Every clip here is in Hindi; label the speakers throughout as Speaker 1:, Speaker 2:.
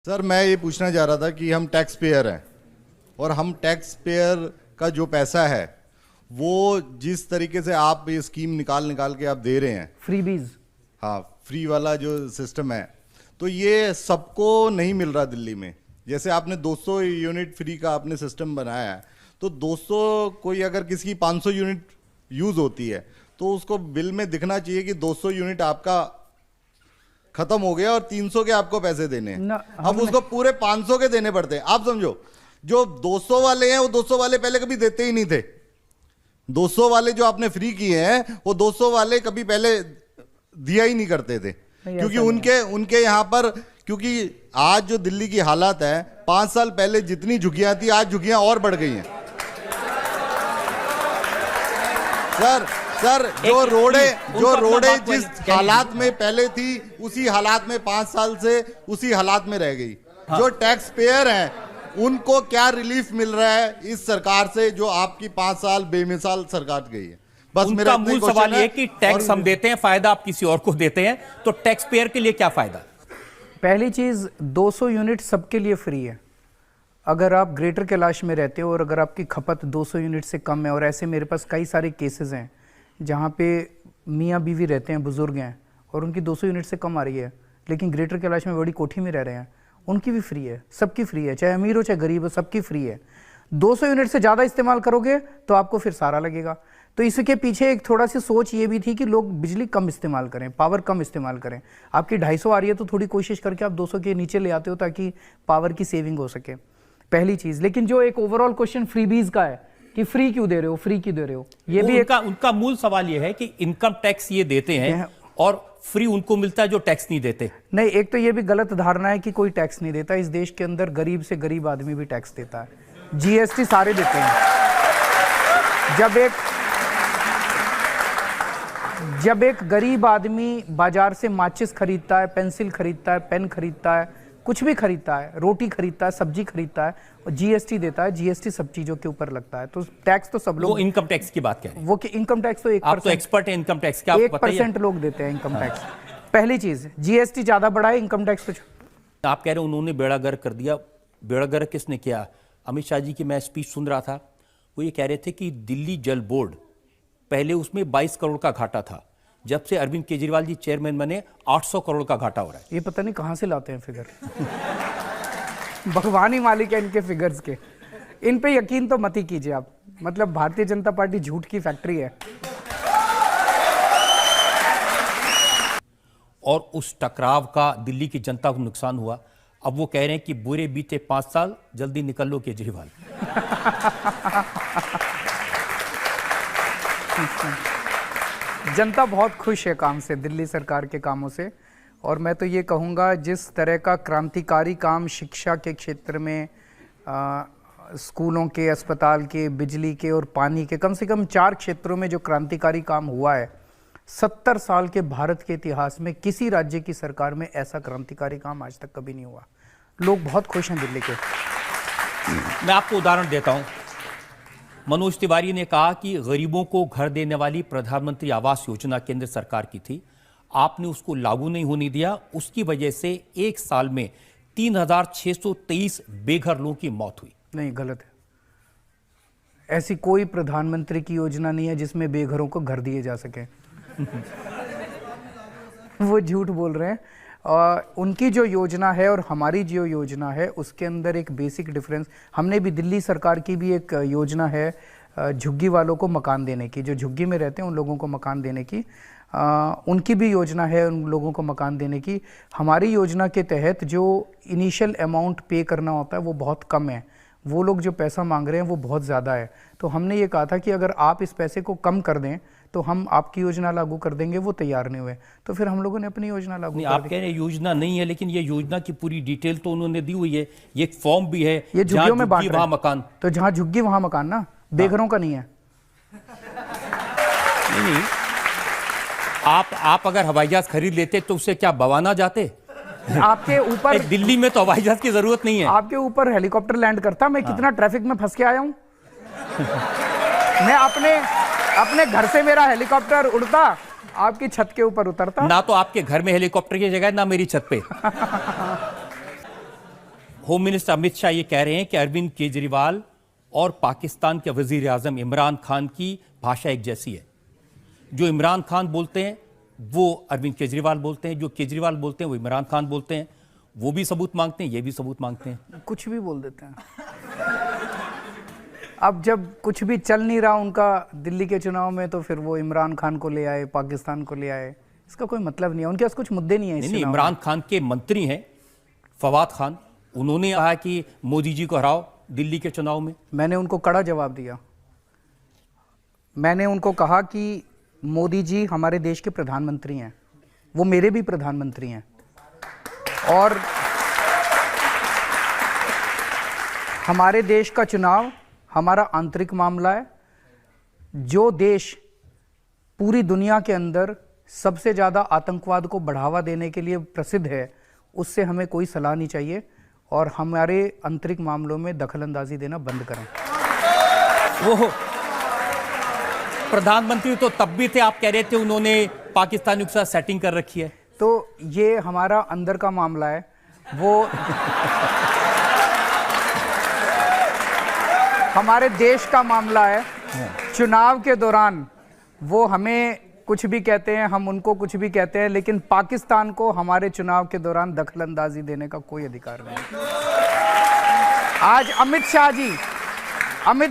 Speaker 1: सर मैं ये पूछना चाह रहा था कि हम टैक्स पेयर हैं और हम टैक्स पेयर का जो पैसा है वो जिस तरीके से आप ये स्कीम निकाल के आप दे रहे हैं
Speaker 2: फ्रीबीज,
Speaker 1: हाँ फ्री वाला जो सिस्टम है तो ये सबको नहीं मिल रहा दिल्ली में। जैसे आपने 200 यूनिट फ्री का आपने सिस्टम बनाया है तो 200 कोई अगर किसी की 500 यूनिट यूज होती है तो उसको बिल में दिखना चाहिए कि 200 यूनिट आपका खत्म हो गया और 300 के आपको पैसे देने हैं। अब उसको पूरे 500 के देने पड़ते हैं। आप समझो जो 200 वाले हैं वो 200 वाले पहले कभी देते ही नहीं थे। 200 वाले जो आपने फ्री किए हैं वो 200 वाले कभी पहले दिया ही नहीं करते थे क्योंकि उनके यहाँ पर, क्योंकि आज जो दिल्ली की हालत है 5 साल पहले जितनी झुग्गियां थी आज झुग्गियां और बढ़ गई हैं। सर जो रोडे जिस हालात में पहले थी उसी हालात में 5 साल से उसी हालात में रह गई। हाँ। जो टैक्स पेयर हैं उनको क्या रिलीफ मिल रहा है इस सरकार से जो आपकी 5 साल बेमिसाल सरकार गई है? बस मेरा
Speaker 3: मूल सवाल ये कि टैक्स हम देते हैं, फायदा आप किसी और को देते हैं, तो टैक्स पेयर के लिए क्या फायदा?
Speaker 2: पहली चीज 200 यूनिट सबके लिए फ्री है। अगर आप ग्रेटर कैलाश में रहते हो और अगर आपकी खपत 200 यूनिट से कम है, और ऐसे मेरे पास कई सारे केसेस हैं जहाँ पे मियाँ बीवी रहते हैं, बुजुर्ग हैं और उनकी 200 यूनिट से कम आ रही है लेकिन ग्रेटर कैलाश में बड़ी कोठी में रह रहे हैं, उनकी भी फ्री है, सबकी फ्री है, चाहे अमीर हो चाहे गरीब हो, सबकी फ्री है। 200 यूनिट से ज़्यादा इस्तेमाल करोगे तो आपको फिर सारा लगेगा। तो इसके पीछे एक थोड़ा सी सोच ये भी थी कि लोग बिजली कम इस्तेमाल करें, पावर कम इस्तेमाल करें। आपकी 250 आ रही है तो थोड़ी कोशिश करके आप 200 के नीचे ले आते हो ताकि पावर की सेविंग हो सके, पहली चीज़। लेकिन जो एक ओवरऑल क्वेश्चन फ्रीबीज का है कि फ्री क्यों दे रहे हो, फ्री क्यों दे रहे हो, ये भी
Speaker 3: उनका मूल सवाल ये है कि इनकम टैक्स ये देते हैं और फ्री उनको मिलता है जो टैक्स नहीं देते। नहीं,
Speaker 2: एक तो ये भी गलत धारणा है कि कोई टैक्स नहीं देता। इस देश के अंदर गरीब से गरीब आदमी भी टैक्स देता है, जीएसटी सारे देते हैं। जब एक गरीब आदमी बाजार से माचिस खरीदता है, पेंसिल खरीदता है, पेन खरीदता है, कुछ भी खरीदता है, रोटी खरीदता है, सब्जी खरीदता है और जीएसटी देता है, जीएसटी सब चीजों के ऊपर लगता है। तो टैक्स तो सब लोग,
Speaker 3: वो इनकम टैक्स की बात करें,
Speaker 2: वो इनकम टैक्स तो 1%,
Speaker 3: आप तो एक्सपर्ट है इनकम टैक्स, क्या
Speaker 2: 1% लोग देते हैं इनकम टैक्स। पहली चीज जीएसटी ज्यादा बढ़ाए, इनकम टैक्स तो
Speaker 3: आप कह रहे हैं उन्होंने बेड़ा गर्क कर दिया। बेड़ा गर्क किसने किया? अमित शाह जी की मैं स्पीच सुन रहा था, वो ये कह रहे थे कि दिल्ली जल बोर्ड पहले उसमें 22 करोड़ का घाटा था, जब से अरविंद केजरीवाल जी चेयरमैन बने 800 करोड़ का घाटा हो रहा है।
Speaker 2: ये पता नहीं कहां से लाते हैं फिगर। भगवान ही मालिक है इनके फिगर्स के। इन पे यकीन तो मत ही कीजिए आप, मतलब भारतीय जनता पार्टी झूठ की फैक्ट्री है।
Speaker 3: और उस टकराव का दिल्ली की जनता को नुकसान हुआ। अब वो कह रहे हैं कि बुरे बीते 5 साल, जल्दी निकल लो केजरीवाल।
Speaker 2: जनता बहुत खुश है काम से, दिल्ली सरकार के कामों से। और मैं तो ये कहूँगा जिस तरह का क्रांतिकारी काम शिक्षा के क्षेत्र में, स्कूलों के, अस्पताल के, बिजली के और पानी के, कम से कम 4 क्षेत्रों में जो क्रांतिकारी काम हुआ है 70 साल के भारत के इतिहास में किसी राज्य की सरकार में ऐसा क्रांतिकारी काम आज तक कभी नहीं हुआ। लोग बहुत खुश हैं दिल्ली के।
Speaker 3: मैं आपको उदाहरण देता हूँ। मनोज तिवारी ने कहा कि गरीबों को घर देने वाली प्रधानमंत्री आवास योजना केंद्र सरकार की थी, आपने उसको लागू नहीं होने दिया, उसकी वजह से 1 साल में 3623 बेघर लोगों की मौत हुई।
Speaker 2: नहीं, गलत है। ऐसी कोई प्रधानमंत्री की योजना नहीं है जिसमें बेघरों को घर दिए जा सके। वो झूठ बोल रहे हैं। उनकी जो योजना है और हमारी जो योजना है उसके अंदर एक बेसिक डिफरेंस। हमने भी, दिल्ली सरकार की भी एक योजना है झुग्गी वालों को मकान देने की, जो झुग्गी में रहते हैं उन लोगों को मकान देने की। उनकी भी योजना है उन लोगों को मकान देने की। हमारी योजना के तहत जो इनिशियल अमाउंट पे करना होता है वो बहुत कम है, वो लोग जो पैसा मांग रहे हैं वो बहुत ज़्यादा है। तो हमने ये कहा था कि अगर आप इस पैसे को कम कर दें तो हम आपकी योजना लागू कर देंगे। वो तैयार नहीं हुए तो फिर हम लोगों ने अपनी योजना लागू कर दी।
Speaker 3: आप कह रहे हैं योजना नहीं है, लेकिन ये योजना की पूरी डिटेल तो उन्होंने दी हुई है, ये एक फॉर्म भी है,
Speaker 2: ये झुग्गियों में बांट रहे हैं।
Speaker 3: मकान
Speaker 2: तो जहां झुग्गी वहां मकान ना, बेघरों का नहीं है।
Speaker 3: नहीं, आप अगर हवाई जहाज खरीद लेते तो उससे क्या बवाना जाते?
Speaker 2: आपके ऊपर
Speaker 3: दिल्ली में तो हवाई जहाज की जरूरत नहीं है।
Speaker 2: आपके ऊपर हेलीकॉप्टर लैंड करता, मैं कितना ट्रैफिक में फंस के आया हूं। मैं अपने घर से मेरा हेलीकॉप्टर उड़ता, आपकी छत के ऊपर उतरता।
Speaker 3: ना तो आपके घर में हेलीकॉप्टर की जगह, ना मेरी छत पे। होम मिनिस्टर अमित शाह ये कह रहे हैं कि अरविंद केजरीवाल और पाकिस्तान के वजीर आजम इमरान खान की भाषा एक जैसी है। जो इमरान खान बोलते हैं वो अरविंद केजरीवाल बोलते हैं, जो केजरीवाल बोलते हैं वो इमरान खान बोलते हैं। वो भी सबूत मांगते हैं, ये भी सबूत मांगते हैं,
Speaker 2: कुछ भी बोल देते हैं। अब जब कुछ भी चल नहीं रहा उनका दिल्ली के चुनाव में, तो फिर वो इमरान खान को ले आए, पाकिस्तान को ले आए। इसका कोई मतलब नहीं है, उनके पास कुछ मुद्दे नहीं है।
Speaker 3: नहीं, इमरान खान के मंत्री हैं फवाद खान, उन्होंने कहा कि मोदी जी को हराओ दिल्ली के चुनाव में।
Speaker 2: मैंने उनको कड़ा जवाब दिया। मैंने उनको कहा कि मोदी जी हमारे देश के प्रधानमंत्री हैं, वो मेरे भी प्रधानमंत्री हैं, और हमारे देश का चुनाव हमारा आंतरिक मामला है। जो देश पूरी दुनिया के अंदर सबसे ज़्यादा आतंकवाद को बढ़ावा देने के लिए प्रसिद्ध है, उससे हमें कोई सलाह नहीं चाहिए, और हमारे आंतरिक मामलों में दखलंदाजी देना बंद करें।
Speaker 3: वो प्रधानमंत्री तो तब भी थे, आप कह रहे थे उन्होंने पाकिस्तानियों के साथ सेटिंग कर रखी है।
Speaker 2: तो ये हमारा अंदर का मामला है, वो हमारे देश का मामला है। चुनाव के दौरान वो हमें कुछ भी कहते हैं, हम उनको कुछ भी कहते हैं, लेकिन पाकिस्तान को हमारे चुनाव के दौरान दखलंदाजी देने का कोई अधिकार नहीं। आज अमित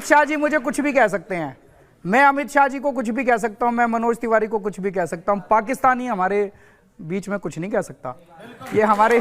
Speaker 2: शाह जी मुझे कुछ भी कह सकते हैं, मैं अमित शाह जी को कुछ भी कह सकता हूं, मैं मनोज तिवारी को कुछ भी कह सकता हूं। पाकिस्तानी हमारे बीच में कुछ नहीं कह सकता। ये हमारे